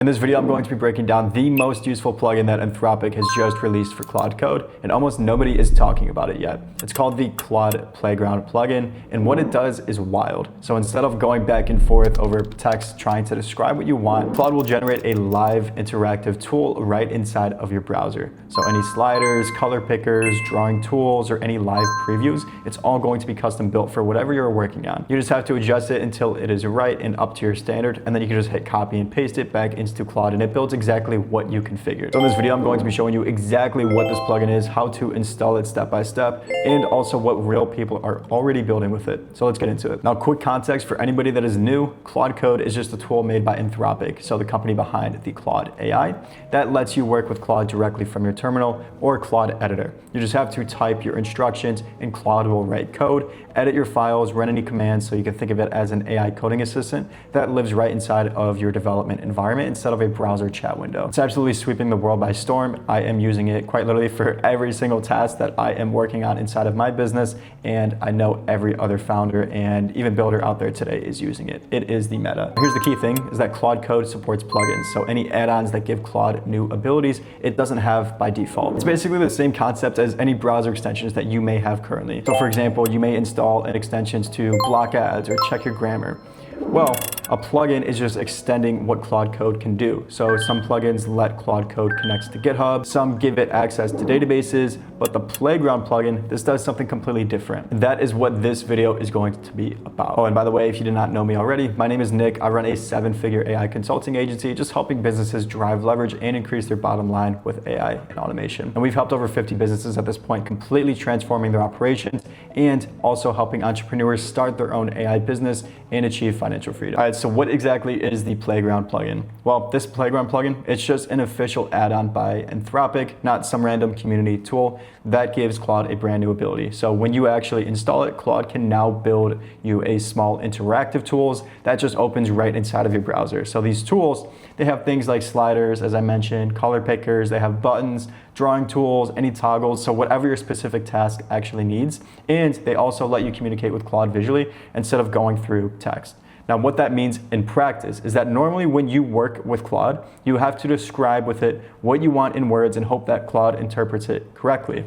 In this video, I'm going to be breaking down the most useful plugin that Anthropic has just released for Claude Code, and almost nobody is talking about it yet. It's called the Claude Playground plugin, and what it does is wild. So instead of going back and forth over text trying to describe what you want, Claude will generate a live interactive tool right inside of your browser. So any sliders, color pickers, drawing tools, or any live previews, it's all going to be custom built for whatever you're working on. You just have to adjust it until it is right and up to your standard, and then you can just hit copy and paste it back into Claude, and it builds exactly what you configured. So in this video, I'm going to be showing you exactly what this plugin is, how to install it step by step, and also what real people are already building with it. So let's get into it. Now, quick context for anybody that is new, Claude Code is just a tool made by Anthropic, so the company behind the Claude AI, that lets you work with Claude directly from your terminal or Claude editor. You just have to type your instructions and Claude will write code, edit your files, run any commands, so you can think of it as an AI coding assistant that lives right inside of your development environment instead of a browser chat window. It's absolutely sweeping the world by storm. I am using it quite literally for every single task that I am working on inside of my business, and I know every other founder and even builder out there today is using it. It is the meta. Here's the key thing, is that Claude Code supports plugins, so any add-ons that give Claude new abilities, it doesn't have by default. It's basically the same concept as any browser extensions that you may have currently. So for example, you may install an extensions to block ads or check your grammar. Well, a plugin is just extending what Claude Code can do. So some plugins let Claude Code connect to GitHub, some give it access to databases, but the Playground plugin, this does something completely different. And that is what this video is going to be about. Oh, and by the way, if you did not know me already, my name is Nick. I run a 7-figure AI consulting agency, just helping businesses drive leverage and increase their bottom line with AI and automation. And we've helped over 50 businesses at this point, completely transforming their operations and also helping entrepreneurs start their own AI business and achieve financial freedom. All right, so what exactly is the Playground plugin? Well, this Playground plugin, it's just an official add-on by Anthropic, not some random community tool that gives Claude a brand new ability. So when you actually install it, Claude can now build you a small interactive tools that just opens right inside of your browser. So these tools, they have things like sliders, as I mentioned, color pickers, they have buttons, drawing tools, any toggles, so whatever your specific task actually needs. And they also let you communicate with Claude visually instead of going through text. Now, what that means in practice is that normally when you work with Claude, you have to describe with it what you want in words and hope that Claude interprets it correctly.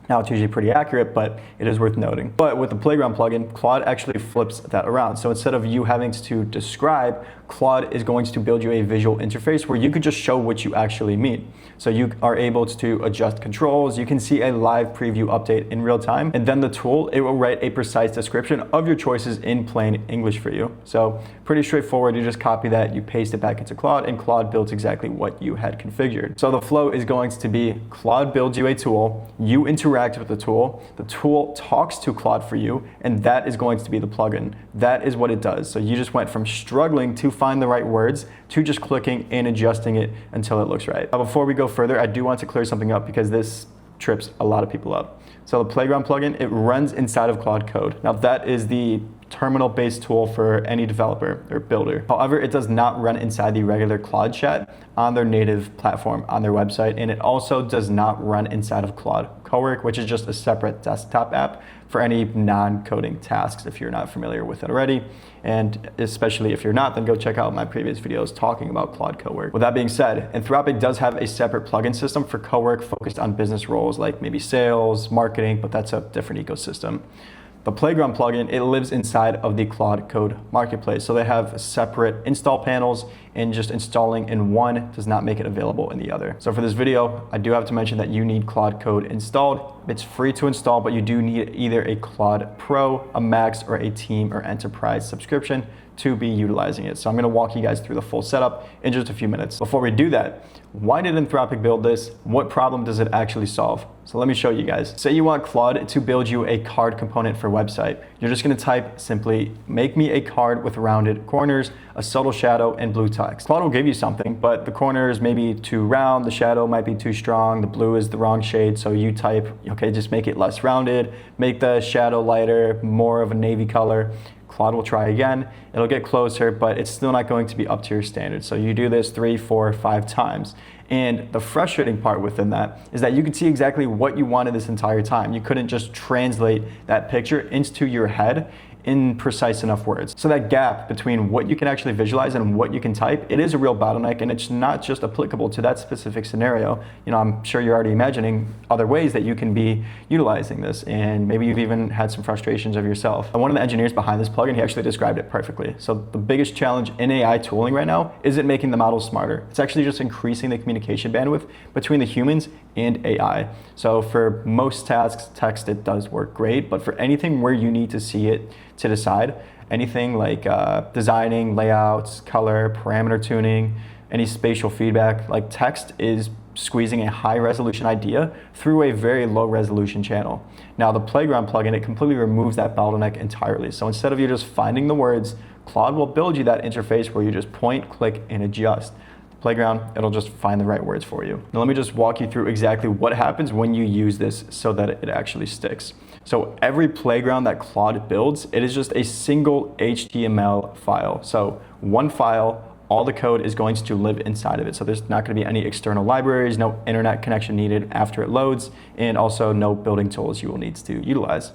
Now, it's usually pretty accurate, but it is worth noting. But with the Playground plugin, Claude actually flips that around. So instead of you having to describe, Claude is going to build you a visual interface where you could just show what you actually mean. So you are able to adjust controls, you can see a live preview update in real time, and then the tool, it will write a precise description of your choices in plain English for you. So pretty straightforward, you just copy that, you paste it back into Claude, and Claude builds exactly what you had configured. So the flow is going to be, Claude builds you a tool, you interact with the tool talks to Claude for you, and that is going to be the plugin. That is what it does. So you just went from struggling to find the right words to just clicking and adjusting it until it looks right. Now, before we go further, I do want to clear something up because this trips a lot of people up. So the Playground plugin, it runs inside of Claude Code. Now that is the terminal-based tool for any developer or builder. However, it does not run inside the regular Claude chat on their native platform on their website, and it also does not run inside of Claude Cowork, which is just a separate desktop app for any non-coding tasks if you're not familiar with it already. And especially if you're not, then go check out my previous videos talking about Claude Cowork. With that being said, Anthropic does have a separate plugin system for Cowork focused on business roles like maybe sales, marketing, but that's a different ecosystem. The Playground plugin, it lives inside of the Claude Code marketplace. So they have separate install panels, and just installing in one does not make it available in the other. So for this video, I do have to mention that you need Claude Code installed. It's free to install, but you do need either a Claude Pro, a Max, or a Team or Enterprise subscription to be utilizing it. So I'm gonna walk you guys through the full setup in just a few minutes. Before we do that, why did Anthropic build this? What problem does it actually solve? So let me show you guys. Say you want Claude to build you a card component for website. You're just gonna type simply, make me a card with rounded corners, a subtle shadow, and blue text. Claude will give you something, but the corners may be too round, the shadow might be too strong, the blue is the wrong shade, so you type, okay, just make it less rounded, make the shadow lighter, more of a navy color. Claude will try again, it'll get closer, but it's still not going to be up to your standards. So you do this 3, 4, 5 times. And the frustrating part within that is that you could see exactly what you wanted this entire time. You couldn't just translate that picture into your head in precise enough words. So that gap between what you can actually visualize and what you can type, it is a real bottleneck, and it's not just applicable to that specific scenario. You know, I'm sure you're already imagining other ways that you can be utilizing this, and maybe you've even had some frustrations of yourself. And one of the engineers behind this plugin, he actually described it perfectly. So the biggest challenge in AI tooling right now isn't making the models smarter. It's actually just increasing the communication bandwidth between the humans and AI. So for most tasks, text, it does work great, but for anything where you need to see it to decide, anything like designing, layouts, color, parameter tuning, any spatial feedback, like text is squeezing a high resolution idea through a very low resolution channel. Now the Playground plugin, it completely removes that bottleneck entirely. So instead of you just finding the words, Claude will build you that interface where you just point, click, and adjust. Playground, it'll just find the right words for you. Now let me just walk you through exactly what happens when you use this so that it actually sticks. So every Playground that Claude builds, it is just a single HTML file. So one file, all the code is going to live inside of it. So there's not going to be any external libraries, no internet connection needed after it loads, and also no building tools you will need to utilize.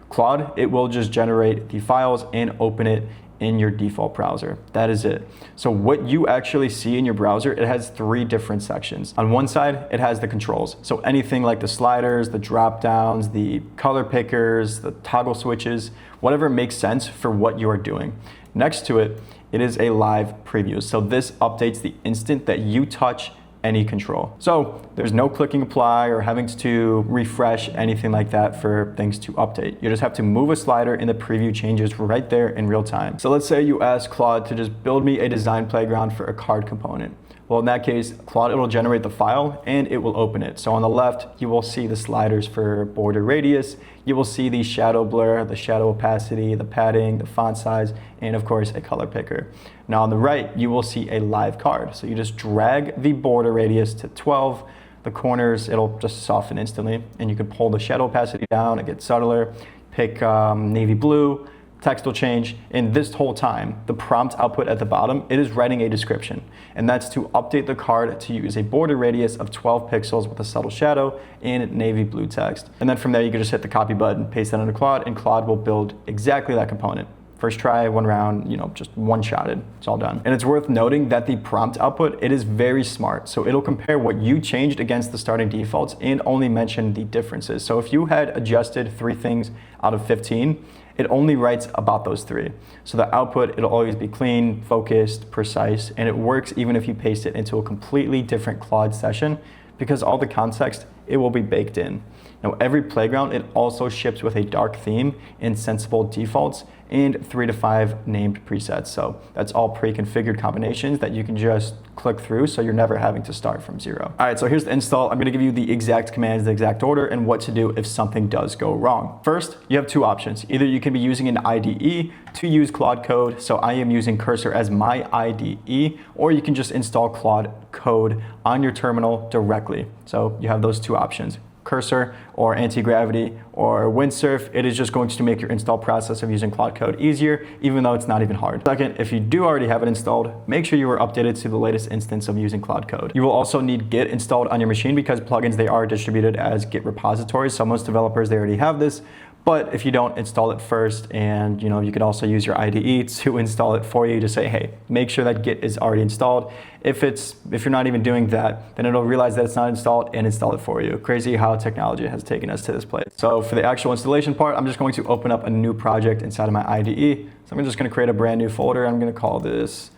Claude, it will just generate the files and open it in your default browser. That is it. So what you actually see in your browser, it has three different sections. On one side, it has the controls. So anything like the sliders, the drop downs, the color pickers, the toggle switches, whatever makes sense for what you are doing. Next to it, it is a live preview. So this updates the instant that you touch any control. So there's no clicking apply or having to refresh anything like that for things to update. You just have to move a slider and the preview changes right there in real time. So let's say you ask Claude to just build me a design playground for a card component. Well, in that case, Claude, it will generate the file and it will open it. So on the left, you will see the sliders for border radius. You will see the shadow blur, the shadow opacity, the padding, the font size, and of course, a color picker. Now on the right, you will see a live card. So you just drag the border radius to 12. The corners, it'll just soften instantly, and you can pull the shadow opacity down, it gets subtler. Pick navy blue. Text will change, and this whole time, the prompt output at the bottom, it is writing a description, and that's to update the card to use a border radius of 12 pixels with a subtle shadow and navy blue text. And then from there, you can just hit the copy button, paste that into Claude, and Claude will build exactly that component. First try, one round, just one-shotted, it's all done. And it's worth noting that the prompt output, it is very smart. So it'll compare what you changed against the starting defaults and only mention the differences. So if you had adjusted 3 things out of 15, it only writes about those 3. So the output, it'll always be clean, focused, precise, and it works even if you paste it into a completely different Claude session, because all the context, it will be baked in. Now every Playground, it also ships with a dark theme and sensible defaults and 3 to 5 named presets. So that's all pre-configured combinations that you can just click through, so you're never having to start from zero. All right, so here's the install. I'm gonna give you the exact commands, the exact order, and what to do if something does go wrong. First, you have 2 options. Either you can be using an IDE to use Claude Code, so I am using Cursor as my IDE, or you can just install Claude Code on your terminal directly. So you have those 2 options. Cursor or anti-gravity or windsurf, it is just going to make your install process of using Claude Code easier, even though it's not even hard. Second, if you do already have it installed, make sure you are updated to the latest instance of using Claude Code. You will also need Git installed on your machine because plugins, they are distributed as Git repositories. So most developers, they already have this. But if you don't, install it first, and you could also use your IDE to install it for you to say, hey, make sure that Git is already installed. If you're not even doing that, then it'll realize that it's not installed and install it for you. Crazy how technology has taken us to this place. So for the actual installation part, I'm just going to open up a new project inside of my IDE. So I'm just going to create a brand new folder. I'm going to call this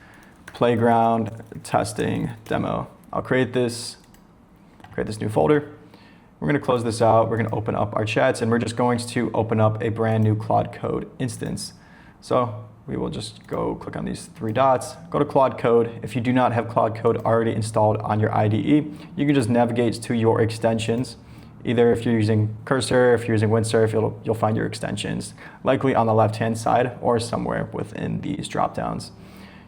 Playground Testing Demo. I'll create this new folder. We're going to close this out. We're going to open up our chats, and we're just going to open up a brand new Claude Code instance. So we will just go click on these 3 dots, go to Claude Code. If you do not have Claude Code already installed on your IDE, you can just navigate to your extensions. Either if you're using Cursor, if you're using Windsurf, you'll find your extensions, likely on the left-hand side or somewhere within these drop-downs.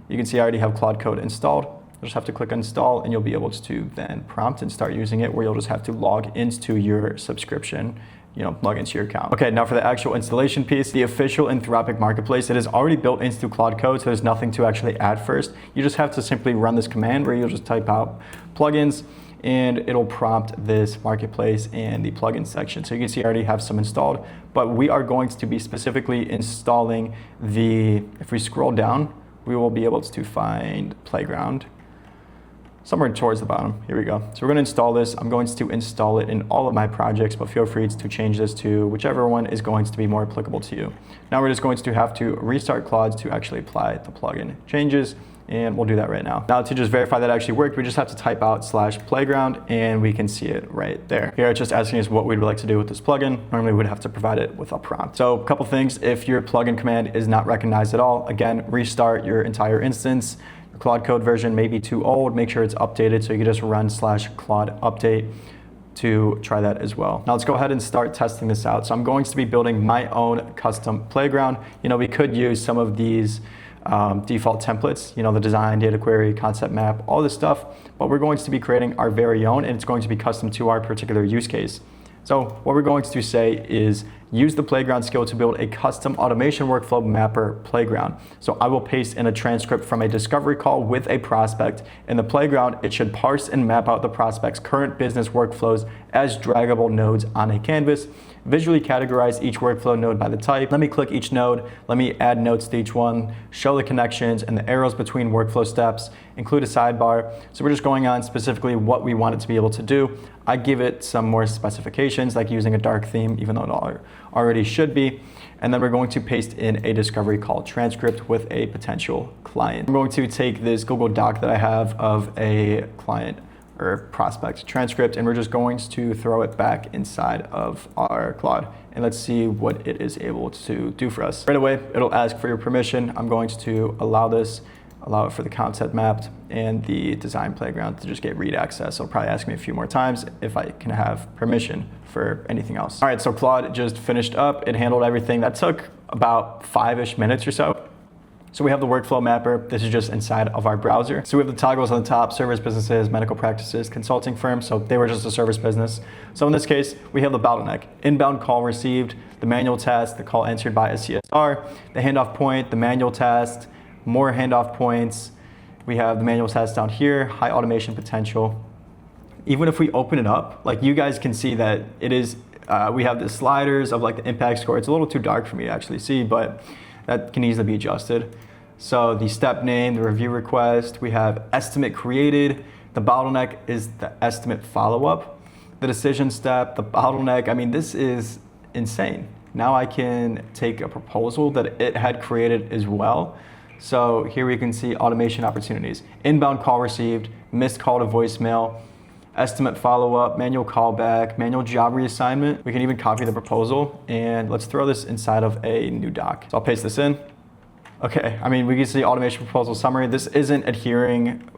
You can see I already have Claude Code installed. You'll just have to click install, and you'll be able to then prompt and start using it, where you'll just have to log into your subscription, log into your account. Okay, now for the actual installation piece, the official Anthropic marketplace, it is already built into Claude Code, so there's nothing to actually add first. You just have to simply run this command where you'll just type out plugins, and it'll prompt this marketplace and the plugin section. So you can see I already have some installed, but we are going to be specifically installing if we scroll down, we will be able to find Playground somewhere towards the bottom. Here we go. So we're going to install this. I'm going to install it in all of my projects, but feel free to change this to whichever one is going to be more applicable to you. Now we're just going to have to restart Claude to actually apply the plugin changes, and we'll do that right now. Now to just verify that actually worked, we just have to type out /playground and we can see it right there. Here it's just asking us what we'd like to do with this plugin. Normally we'd have to provide it with a prompt. So a couple things, if your plugin command is not recognized at all, again, restart your entire instance. Claude Code version may be too old. Make sure it's updated, so you can just run /Claude update to try that as well. Now let's go ahead and start testing this out. So I'm going to be building my own custom playground. You know, we could use some of these default templates, you know, the design, data query, concept map, all this stuff, but we're going to be creating our very own, and it's going to be custom to our particular use case. So what we're going to say is use the playground skill to build a custom automation workflow mapper playground. So I will paste in a transcript from a discovery call with a prospect. In the playground, it should parse and map out the prospect's current business workflows as draggable nodes on a canvas. Visually categorize each workflow node by the type. Let me click each node. Let me add notes to each one, show the connections and the arrows between workflow steps, include a sidebar. So we're just going on specifically what we want it to be able to do. I give it some more specifications, like using a dark theme, even though it already should be. And then we're going to paste in a discovery call transcript with a potential client. I'm going to take this Google Doc that I have of a client or prospect transcript, and we're just going to throw it back inside of our Claude. And let's see what it is able to do for us. Right away, it'll ask for your permission. I'm going to allow it for the concept mapped and the design playground to just get read access. It'll probably ask me a few more times if I can have permission for anything else. All right, so Claude just finished up. It handled everything. That took about 5-ish minutes or so. So we have the workflow mapper. This is just inside of our browser. So we have the toggles on the top: service businesses, medical practices, consulting firms. So they were just a service business. So in this case, we have the bottleneck: inbound call received, the manual task, the call answered by a CSR, the handoff point, the manual task, more handoff points. We have the manual task down here, high automation potential. Even if we open it up, like you guys can see that it is, we have the sliders of like the impact score. It's a little too dark for me to actually see, but that can easily be adjusted. So the step name, the review request, we have estimate created. The bottleneck is the estimate follow-up. The decision step, the bottleneck, I mean, this is insane. Now I can take a proposal that it had created as well. So here we can see automation opportunities: inbound call received, missed call to voicemail, estimate follow-up, manual callback, manual job reassignment. We can even copy the proposal, and let's throw this inside of a new doc. So I'll paste this in. Okay, I mean, we can see automation proposal summary. This isn't adhering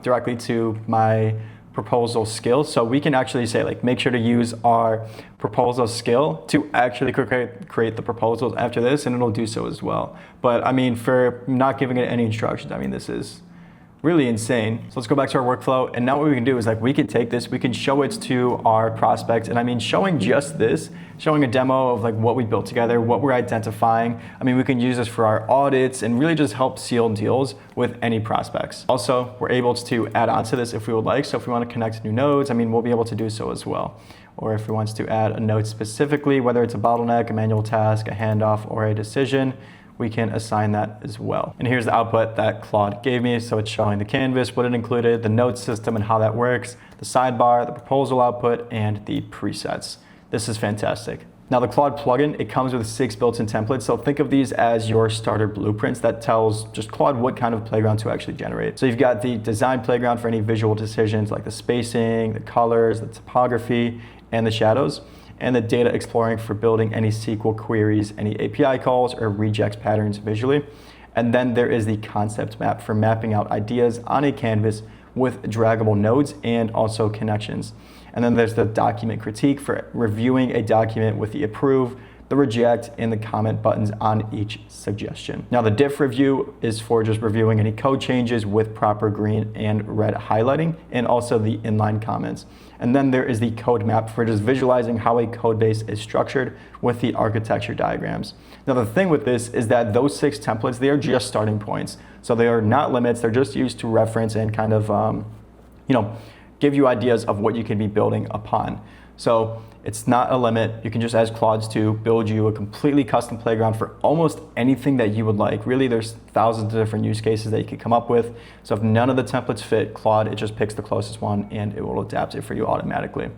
directly to my proposal skill. So we can actually say, like, make sure to use our proposal skill to actually create the proposals after this, and it'll do so as well. But I mean, for not giving it any instructions, I mean, this is really insane. So let's go back to our workflow. And now what we can do is, like, we can take this, we can show it to our prospects. And I mean, showing just this, showing a demo of like what we built together, what we're identifying. I mean, we can use this for our audits and really just help seal deals with any prospects. Also, we're able to add on to this if we would like. So if we want to connect new nodes, I mean, we'll be able to do so as well. Or if we want to add a node specifically, whether it's a bottleneck, a manual task, a handoff, or a decision, we can assign that as well. And here's the output that Claude gave me. So it's showing the canvas, what it included, the node system and how that works, the sidebar, the proposal output, and the presets. This is fantastic. Now the Claude plugin, it comes with 6 built-in templates. So think of these as your starter blueprints that tells just Claude what kind of playground to actually generate. So you've got the design playground for any visual decisions like the spacing, the colors, the topography, and the shadows, and the data exploring for building any SQL queries, any API calls, or regex patterns visually. And then there is the concept map for mapping out ideas on a canvas with draggable nodes and also connections. And then there's the document critique for reviewing a document with the approve, the reject, and the comment buttons on each suggestion. Now the diff review is for just reviewing any code changes with proper green and red highlighting, and also the inline comments. And then there is the code map for just visualizing how a code base is structured with the architecture diagrams. Now the thing with this is that those 6 templates, they are just starting points. So they are not limits, they're just used to reference and kind of, give you ideas of what you can be building upon. So it's not a limit. You can just ask Claude to build you a completely custom playground for almost anything that you would like. Really, there's thousands of different use cases that you can come up with. So if none of the templates fit Claude, it just picks the closest one and it will adapt it for you automatically.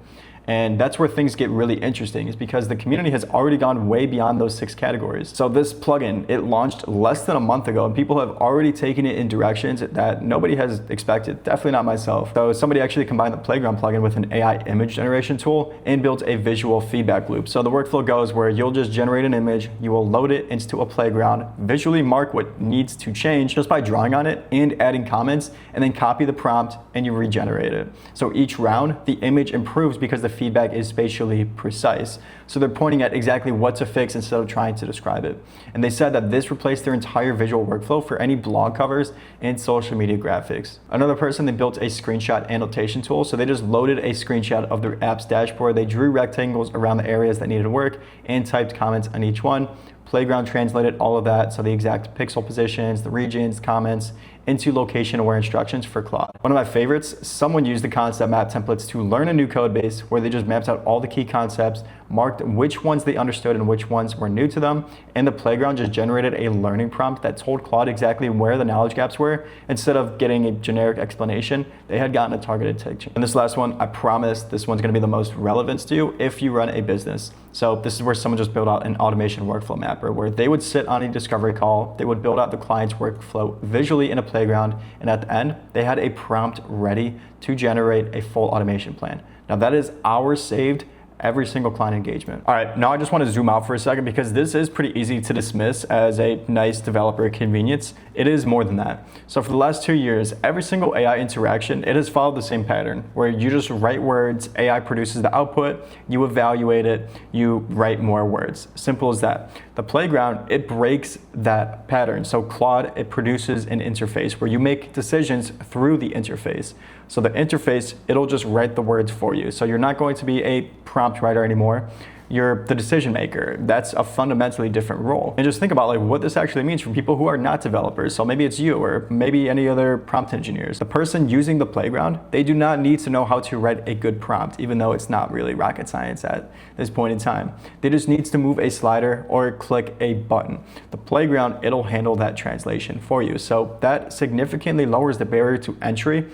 And that's where things get really interesting, is because the community has already gone way beyond those 6 categories. So this plugin, it launched less than a month ago, and people have already taken it in directions that nobody has expected, definitely not myself. So somebody actually combined the Playground plugin with an AI image generation tool and built a visual feedback loop. So the workflow goes where you'll just generate an image, you will load it into a playground, visually mark what needs to change just by drawing on it and adding comments, and then copy the prompt and you regenerate it. So each round, the image improves because the feedback is spatially precise. So they're pointing at exactly what to fix instead of trying to describe it. And they said that this replaced their entire visual workflow for any blog covers and social media graphics. Another person, they built a screenshot annotation tool. So they just loaded a screenshot of their app's dashboard. They drew rectangles around the areas that needed work and typed comments on each one. Playground translated all of that, so the exact pixel positions, the regions, comments, into location-aware instructions for Claude. One of my favorites, someone used the concept map templates to learn a new code base where they just mapped out all the key concepts, marked which ones they understood and which ones were new to them, and the Playground just generated a learning prompt that told Claude exactly where the knowledge gaps were. Instead of getting a generic explanation, they had gotten a targeted take. And this last one, I promise this one's gonna be the most relevant to you if you run a business. So this is where someone just built out an automation workflow mapper where they would sit on a discovery call, they would build out the client's workflow visually in a Playground, and at the end, they had a prompt ready to generate a full automation plan. Now that is hours saved every single client engagement. All right, now I just want to zoom out for a second because this is pretty easy to dismiss as a nice developer convenience. It is more than that. So for the last 2 years, every single AI interaction, it has followed the same pattern where you just write words, AI produces the output, you evaluate it, you write more words. Simple as that. The Playground, it breaks that pattern. So Claude, it produces an interface where you make decisions through the interface. So the interface, it'll just write the words for you. So you're not going to be a prompt writer anymore. You're the decision maker. That's a fundamentally different role. And just think about like what this actually means for people who are not developers. So maybe it's you or maybe any other prompt engineers. The person using the Playground, they do not need to know how to write a good prompt, even though it's not really rocket science at this point in time. They just need to move a slider or click a button. The Playground, it'll handle that translation for you. So that significantly lowers the barrier to entry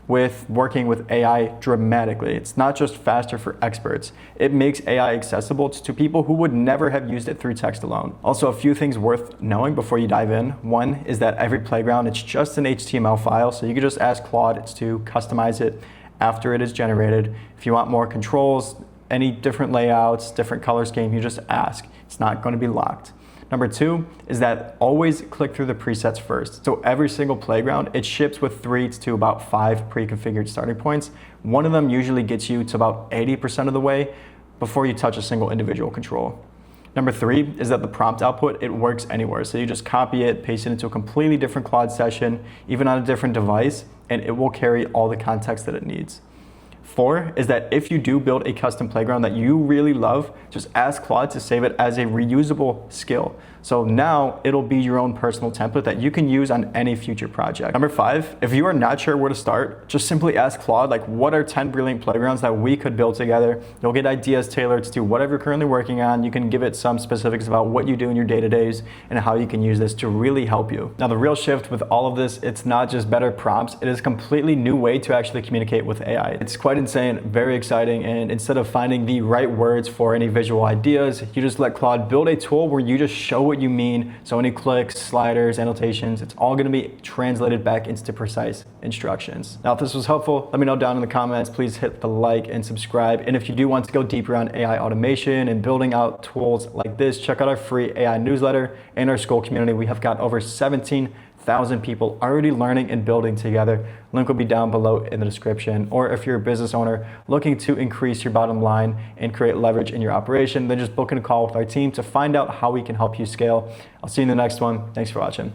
with working with AI dramatically. It's not just faster for experts. It makes AI accessible to people who would never have used it through text alone. Also, a few things worth knowing before you dive in. One is that every Playground, it's just an HTML file, so you can just ask Claude to customize it after it is generated. If you want more controls, any different layouts, different color scheme, you just ask. It's not going to be locked. Number 2 is that always click through the presets first. So every single Playground, it ships with 3 to about 5 pre-configured starting points. One of them usually gets you to about 80% of the way before you touch a single individual control. Number 3 is that the prompt output, it works anywhere. So you just copy it, paste it into a completely different Claude session, even on a different device, and it will carry all the context that it needs. 4 is that if you do build a custom Playground that you really love, just ask Claude to save it as a reusable skill. So now it'll be your own personal template that you can use on any future project. Number 5, if you are not sure where to start, just simply ask Claude, like, what are 10 brilliant Playgrounds that we could build together? You'll get ideas tailored to whatever you're currently working on. You can give it some specifics about what you do in your day-to-days and how you can use this to really help you. Now, the real shift with all of this, it's not just better prompts, it is a completely new way to actually communicate with AI. It's quite insane, very exciting, and instead of finding the right words for any visual ideas, you just let Claude build a tool where you just show what you mean. So any clicks, sliders, annotations, it's all gonna be translated back into precise instructions. Now, if this was helpful, let me know down in the comments. Please hit the like and subscribe. And if you do want to go deeper on AI automation and building out tools like this, check out our free AI newsletter and our school community. We have got over 17,000 people already learning and building together. Link will be down below in the description. Or if you're a business owner looking to increase your bottom line and create leverage in your operation, then just book in a call with our team to find out how we can help you scale. I'll see you in the next one. Thanks for watching.